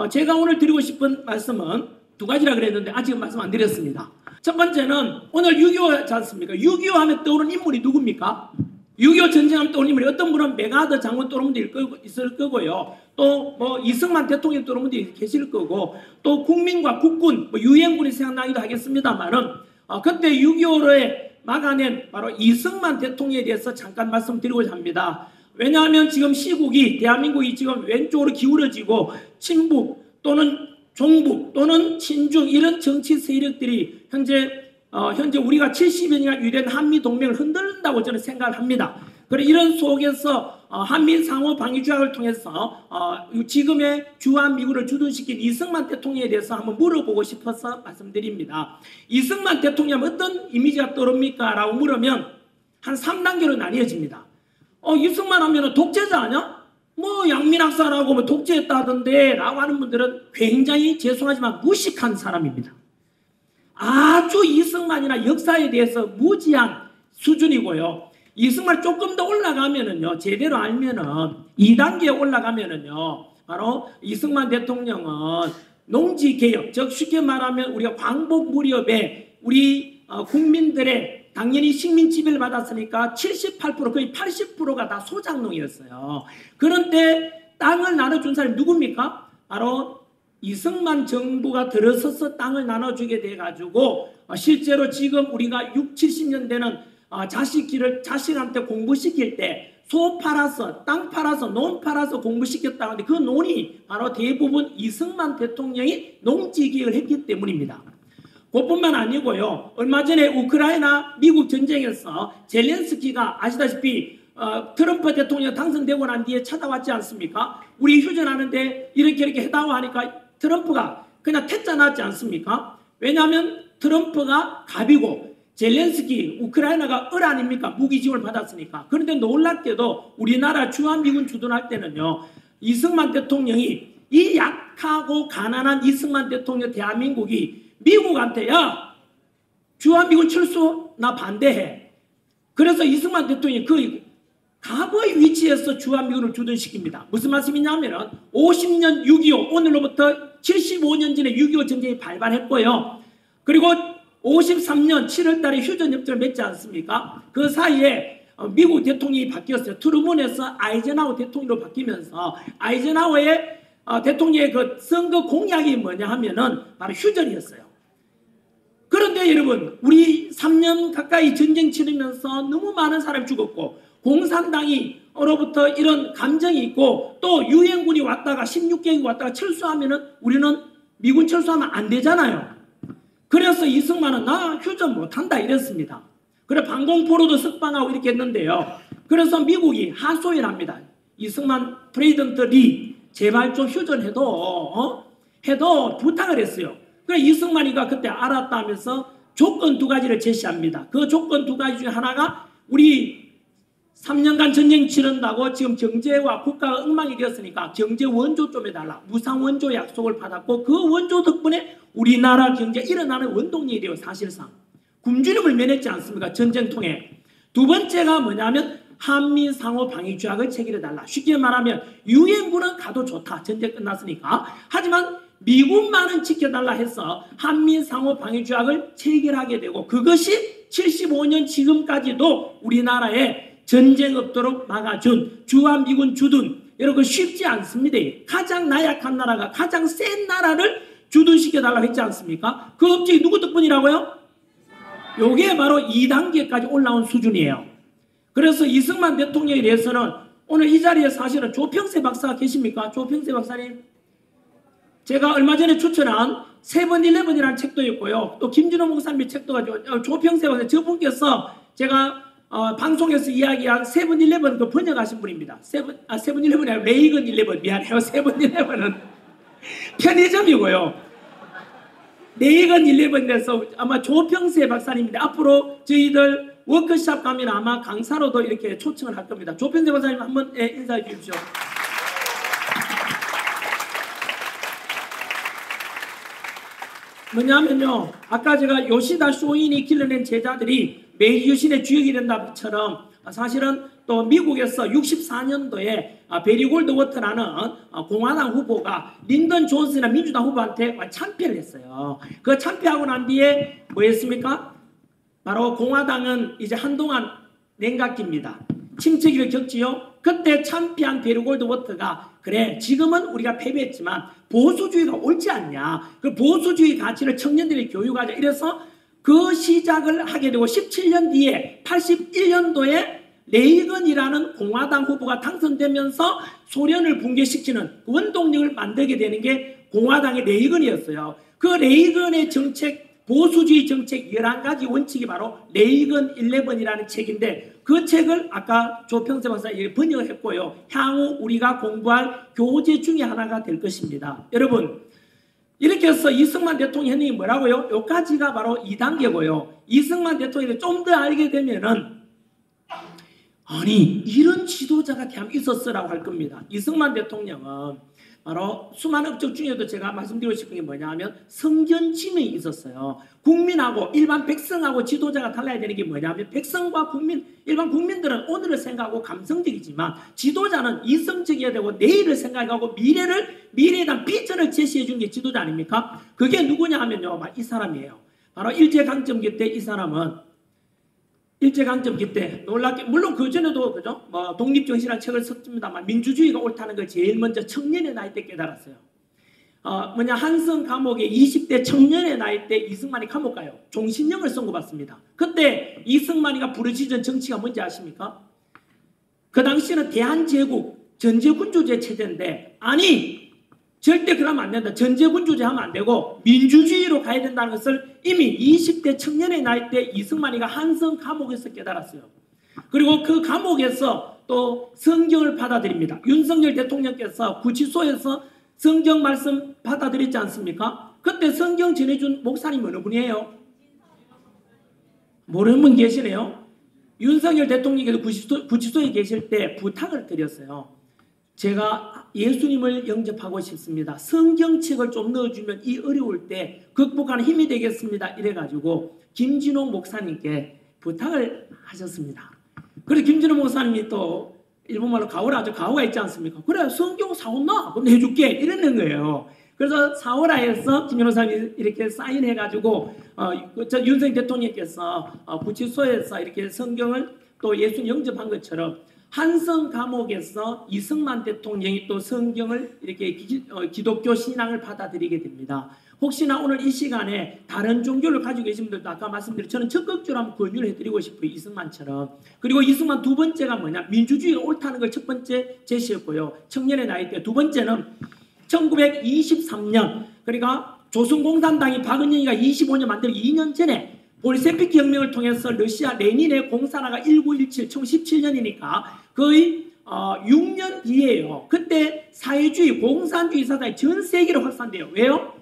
제가 오늘 드리고 싶은 말씀은 두 가지라 그랬는데 아직은 말씀 안 드렸습니다. 첫 번째는 오늘 6.25지 않습니까? 6.25 하면 떠오르는 인물이 누굽니까? 6.25 전쟁하면 떠오르는 인물이 어떤 분은 메가더 장군 떠오르는 분도 있을 거고요. 또 이승만 대통령 떠오르는 분도 계실 거고, 또 국민과 국군, 유엔군이 생각나기도 하겠습니다만은 그때 6.25를 막아낸 바로 이승만 대통령에 대해서 잠깐 말씀드리고자 합니다. 왜냐하면 지금 시국이, 대한민국이 지금 왼쪽으로 기울어지고 친북 또는 종북 또는 친중 이런 정치 세력들이 현재 우리가 70여 년간 유지된 한미 동맹을 흔들린다고 저는 생각을 합니다. 그래 이런 속에서 한미 상호 방위 조약을 통해서 지금의 주한미군을 주둔시킨 이승만 대통령에 대해서 한번 물어보고 싶어서 말씀드립니다. 이승만 대통령 어떤 이미지가 떠오릅니까? 라고 물으면 한 3단계로 나뉘어집니다. 이승만 하면 독재자 아니야? 양민학사라고 독재했다던데 라고 하는 분들은 굉장히 죄송하지만 무식한 사람입니다. 아주 이승만이나 역사에 대해서 무지한 수준이고요. 이승만 조금 더 올라가면은요, 제대로 알면은 2단계에 올라가면은요, 바로 이승만 대통령은 농지개혁, 즉 쉽게 말하면 우리가 광복 무렵에 우리 국민들의 당연히 식민 지배를 받았으니까 78% 거의 80%가 다 소작농이었어요. 그런데 땅을 나눠준 사람이 누굽니까? 바로 이승만 정부가 들어서서 땅을 나눠주게 돼가지고 실제로 지금 우리가 60, 70년대는 자식한테 공부시킬 때 소 팔아서 땅 팔아서 논 팔아서 공부시켰다 하는데 그 논이 바로 대부분 이승만 대통령이 농지개혁을 했기 때문입니다. 그뿐만 아니고요. 얼마 전에 우크라이나 미국 전쟁에서 젤렌스키가 아시다시피 트럼프 대통령 당선되고 난 뒤에 찾아왔지 않습니까? 우리 휴전하는데 이렇게 해다오 하니까 트럼프가 그냥 퇴짜 났지 않습니까? 왜냐하면 트럼프가 갑이고 젤렌스키 우크라이나가 을 아닙니까? 무기 지원을 받았으니까. 그런데 놀랍게도 우리나라 주한미군 주둔할 때는요. 이승만 대통령이 이 약하고 가난한 이승만 대통령 대한민국이 미국한테 야 주한미군 철수 나 반대해. 그래서 이승만 대통령이 그 과거의 위치에서 주한미군을 주둔시킵니다. 무슨 말씀이냐면 50년 6.25 오늘로부터 75년 전에 6.25 전쟁이 발발했고요. 그리고 53년 7월 달에 휴전협정을 맺지 않습니까? 그 사이에 미국 대통령이 바뀌었어요. 트루먼에서 아이젠하워 대통령으로 바뀌면서 아이젠하워의 대통령의 그 선거 공약이 뭐냐 하면은 바로 휴전이었어요. 그런데 여러분 우리 3년 가까이 전쟁 치르면서 너무 많은 사람이 죽었고 공산당이 어로부터 이런 감정이 있고 또 유엔군이 왔다가 16개국이 왔다가 철수하면은 우리는 미군 철수하면 안 되잖아요. 그래서 이승만은 나 휴전 못한다 이랬습니다. 그래 방공포로도 석방하고 이렇게 했는데요. 그래서 미국이 하소연을 합니다. 이승만 프레지던트 리 제발 좀 휴전해도 해도 부탁을 했어요. 그래 이승만이가 그때 알았다 하면서 조건 2가지를 제시합니다. 그 조건 2가지 중에 하나가 우리 3년간 전쟁 치른다고 지금 경제와 국가가 엉망이 되었으니까 경제 원조 좀 해달라. 무상 원조 약속을 받았고 그 원조 덕분에 우리나라 경제 일어나는 원동력이 돼요. 사실상 굶주림을 면했지 않습니까? 전쟁 통해. 2번째가 뭐냐면 한미 상호 방위 조약을 체결해달라. 쉽게 말하면 유엔군은 가도 좋다. 전쟁 끝났으니까. 하지만 미국만은 지켜달라 해서 한미 상호 방위 조약을 체결하게 되고 그것이 75년 지금까지도 우리나라에 전쟁 없도록 막아준 주한미군 주둔. 여러분 쉽지 않습니다. 가장 나약한 나라가 가장 센 나라를 주둔시켜달라고 했지 않습니까? 그 업적이 누구 덕분이라고요? 요게 바로 2단계까지 올라온 수준이에요. 그래서 이승만 대통령에 대해서는 오늘 이 자리에 사실은 조평세 박사가 계십니까? 조평세 박사님. 제가 얼마 전에 추천한 세븐일레븐이라는 책도 있고요. 또 김준호 목사님의 책도 가지고 조평세 박사 저분께서 제가 방송에서 이야기한 세븐일레븐 그 번역하신 분입니다. 세븐일레븐이 아니라 레이건 일레븐 미안해요. 세븐일레븐은 편의점이고요. 레이건 일레븐에서 아마 조평세 박사님인데 앞으로 저희들 워크숍 가면 아마 강사로도 이렇게 초청을 할 겁니다. 조평세 박사님 한번 인사해 주십시오. 뭐냐면요. 아까 제가 요시다 쇼인이 길러낸 제자들이 메이지 유신의 주역이 된다처럼 사실은 또 미국에서 64년도에 베리 골드워터라는 공화당 후보가 린던 존슨이나 민주당 후보한테 참패를 했어요. 그 참패하고 난 뒤에 뭐 했습니까? 바로 공화당은 이제 한동안 냉각기입니다. 침체기를 겪지요. 그때 참패한 베리 골드워터가 그래 지금은 우리가 패배했지만 보수주의가 옳지 않냐. 그 보수주의 가치를 청년들이 교육하자. 이래서 그 시작을 하게 되고 17년 뒤에 81년도에 레이건이라는 공화당 후보가 당선되면서 소련을 붕괴시키는 원동력을 만들게 되는 게 공화당의 레이건이었어요. 그 레이건의 정책, 보수주의 정책 11가지 원칙이 바로 레이건 11이라는 책인데 그 책을 아까 조평세 박사가 번역을 했고요. 향후 우리가 공부할 교재 중에 하나가 될 것입니다. 여러분 이렇게 해서 이승만 대통령이 뭐라고요? 여기까지가 바로 2단계고요. 이승만 대통령이 좀 더 알게 되면은 아니 이런 지도자가 대한민국에 있었으라고 할 겁니다. 이승만 대통령은 바로 수많은 업적 중에도 제가 말씀드리고 싶은 게 뭐냐 하면 성견지명이 있었어요. 국민하고 일반 백성하고 지도자가 달라야 되는 게 뭐냐면 백성과 국민, 일반 국민들은 오늘을 생각하고 감성적이지만 지도자는 이성적이어야 되고 내일을 생각하고 미래에 대한 비전을 제시해 준 게 지도자 아닙니까? 그게 누구냐 하면요. 이 사람이에요. 바로 일제강점기 때 이 사람은 일제강점기 때 놀랍게 물론 그 전에도 그죠 독립정신이라는 책을 썼습니다만 민주주의가 옳다는 걸 제일 먼저 청년의 나이 때 깨달았어요. 한성 감옥에 20대 청년의 나이 때 이승만이 감옥 가요. 종신형을 선고받습니다. 그때 이승만이가 부르짖은 정치가 뭔지 아십니까? 그 당시에는 대한제국 전제군주제 체제인데 아니 절대 그러면 안 된다. 전제군주제 하면 안 되고 민주주의로 가야 된다는 것을 이미 20대 청년의 나이 때 이승만이가 한성 감옥에서 깨달았어요. 그리고 그 감옥에서 또 성경을 받아들입니다. 윤석열 대통령께서 구치소에서 성경 말씀 받아들였지 않습니까? 그때 성경 전해준 목사님 어느 분이에요? 모르는 분 계시네요. 윤석열 대통령께서 구치소에 계실 때 부탁을 드렸어요. 제가 예수님을 영접하고 싶습니다. 성경책을 좀 넣어주면 이 어려울 때 극복하는 힘이 되겠습니다. 이래가지고 김진호 목사님께 부탁을 하셨습니다. 그리고 김진호 목사님이 또 일본말로 가오라죠. 가오가 있지 않습니까? 그래 성경 사온나? 그럼 해줄게. 이러는 거예요. 그래서 사오라에서 김진호 목사님이 이렇게 사인해가지고 윤석열 대통령께서 구치소에서 이렇게 성경을 또 예수님 영접한 것처럼 한성 감옥에서 이승만 대통령이 또 성경을 이렇게 기독교 신앙을 받아들이게 됩니다. 혹시나 오늘 이 시간에 다른 종교를 가지고 계신 분들도 아까 말씀드린 저는 적극적으로 한번 권유를 해드리고 싶어요. 이승만처럼. 그리고 이승만 두 번째가 뭐냐? 민주주의가 옳다는 걸 첫 번째 제시했고요. 청년의 나이 때 두 번째는 1923년 그러니까 조선공산당이 박은영이가 25년 만들기 2년 전에 볼셰비키 혁명을 통해서 러시아 레닌의 공산화가 1917, 1917년이니까 거의 6년 뒤에요. 그때 사회주의, 공산주의 사상이 전 세계로 확산돼요. 왜요?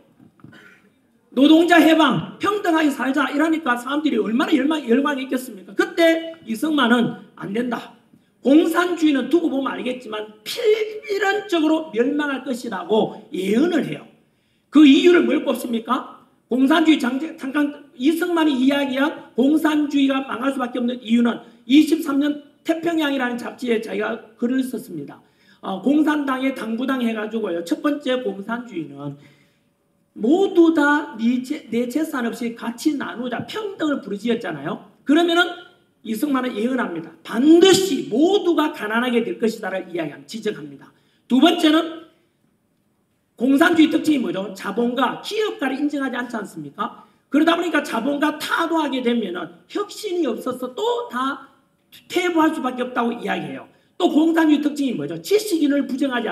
노동자 해방, 평등하게 살자 이러니까 사람들이 얼마나 열광이 있겠습니까? 그때 이승만은 안 된다. 공산주의는 두고 보면 알겠지만 필연적으로 멸망할 것이라고 예언을 해요. 그 이유를 뭘 꼽습니까? 공산주의 잠깐 이승만이 이야기한 공산주의가 망할 수밖에 없는 이유는 23년 태평양이라는 잡지에 자기가 글을 썼습니다. 공산당에 당부당 해가지고요. 첫 번째 공산주의는 모두 다 내 재산 없이 같이 나누자 평등을 부르짖었잖아요. 그러면은 이승만은 예언합니다. 반드시 모두가 가난하게 될 것이다를 지적합니다. 두 번째는 공산주의 특징이 뭐죠? 자본가, 기업가를 인정하지 않지 않습니까? 그러다 보니까 자본가 타도하게 되면은 혁신이 없어서 또 다 퇴보할 수밖에 없다고 이야기해요. 또 공산주의 특징이 뭐죠? 지식인을 부정하지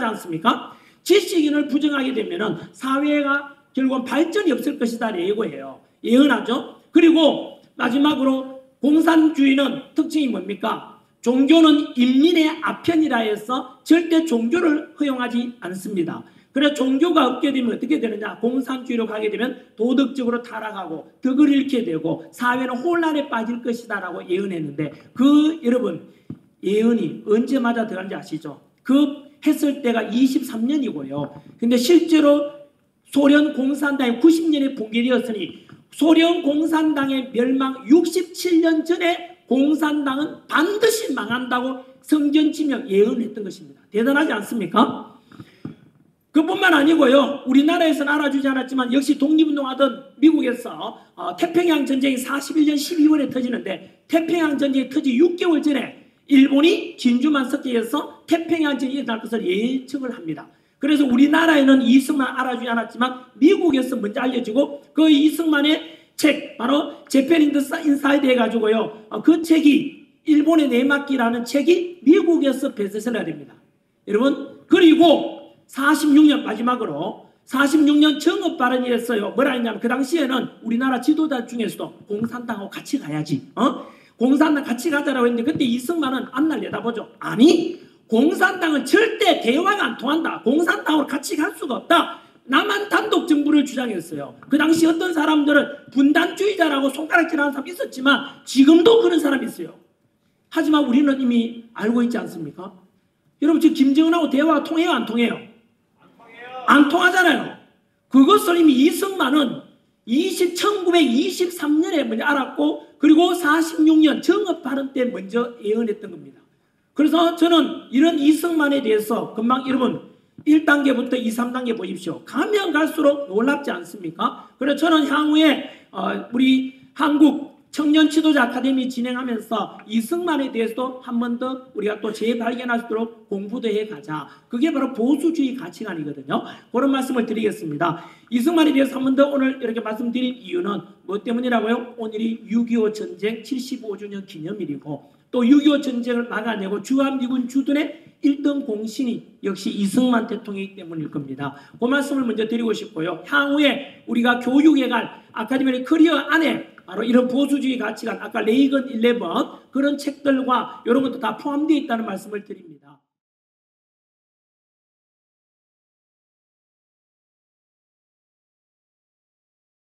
않습니까? 지식인을 부정하게 되면은 사회가 결국은 발전이 없을 것이다 예고해요. 예언하죠. 그리고 마지막으로 공산주의는 특징이 뭡니까? 종교는 인민의 아편이라 해서 절대 종교를 허용하지 않습니다. 그래서 종교가 없게 되면 어떻게 되느냐? 공산주의로 가게 되면 도덕적으로 타락하고 덕을 잃게 되고 사회는 혼란에 빠질 것이다 라고 예언했는데 여러분 예언이 언제 맞아 들어간지 아시죠? 했을 때가 23년이고요. 근데 실제로 소련 공산당이 90년에 붕괴되었으니 소련 공산당의 멸망 67년 전에 공산당은 반드시 망한다고 성전지명 예언했던 것입니다. 대단하지 않습니까? 그뿐만 아니고요. 우리나라에서는 알아주지 않았지만 역시 독립운동하던 미국에서 태평양 전쟁이 41년 12월에 터지는데 태평양 전쟁이 터지 6개월 전에 일본이 진주만 습격해서 태평양 전쟁이 일어날 것을 예측을 합니다. 그래서 우리나라에는 이승만 알아주지 않았지만 미국에서 먼저 알려지고 그 이승만의 책 바로 재팬 인사이드 해가지고요. 그 책이 일본의 내막기라는 책이 미국에서 베스트셀러가 됩니다. 여러분 그리고 46년 마지막으로 46년 정업 발언이 했어요. 뭐라 했냐면 그 당시에는 우리나라 지도자 중에서도 공산당하고 같이 가야지. 공산당 같이 가자라고 했는데 그때 이승만은 앞날 내다보죠. 아니 공산당은 절대 대화가 안 통한다. 공산당으로 같이 갈 수가 없다. 나만 단독 정부를 주장했어요. 그 당시 어떤 사람들은 분단주의자라고 손가락질하는 사람이 있었지만 지금도 그런 사람이 있어요. 하지만 우리는 이미 알고 있지 않습니까? 여러분 지금 김정은하고 대화가 통해요 안 통해요? 안 통하잖아요. 그것을 이미 이승만은 1923년에 먼저 알았고 그리고 46년 정업 발언 때 먼저 예언했던 겁니다. 그래서 저는 이런 이승만에 대해서 금방 여러분 1단계부터 2, 3단계 보십시오. 가면 갈수록 놀랍지 않습니까? 그래서 저는 향후에 우리 한국 청년 지도자 아카데미 진행하면서 이승만에 대해서도 한 번 더 우리가 또 재발견할 수 있도록 공부도 해가자. 그게 바로 보수주의 가치관이거든요. 그런 말씀을 드리겠습니다. 이승만에 대해서 한 번 더 오늘 이렇게 말씀드린 이유는 뭐 때문이라고요? 오늘이 6.25 전쟁 75주년 기념일이고 또 6.25 전쟁을 막아내고 주한미군 주둔의 1등 공신이 역시 이승만 대통령이기 때문일 겁니다. 그 말씀을 먼저 드리고 싶고요. 향후에 우리가 교육에 갈 아카데미 커리어 안에 바로 이런 보수주의 가치관, 아까 레이건 11 그런 책들과 이런 것도 다 포함되어 있다는 말씀을 드립니다.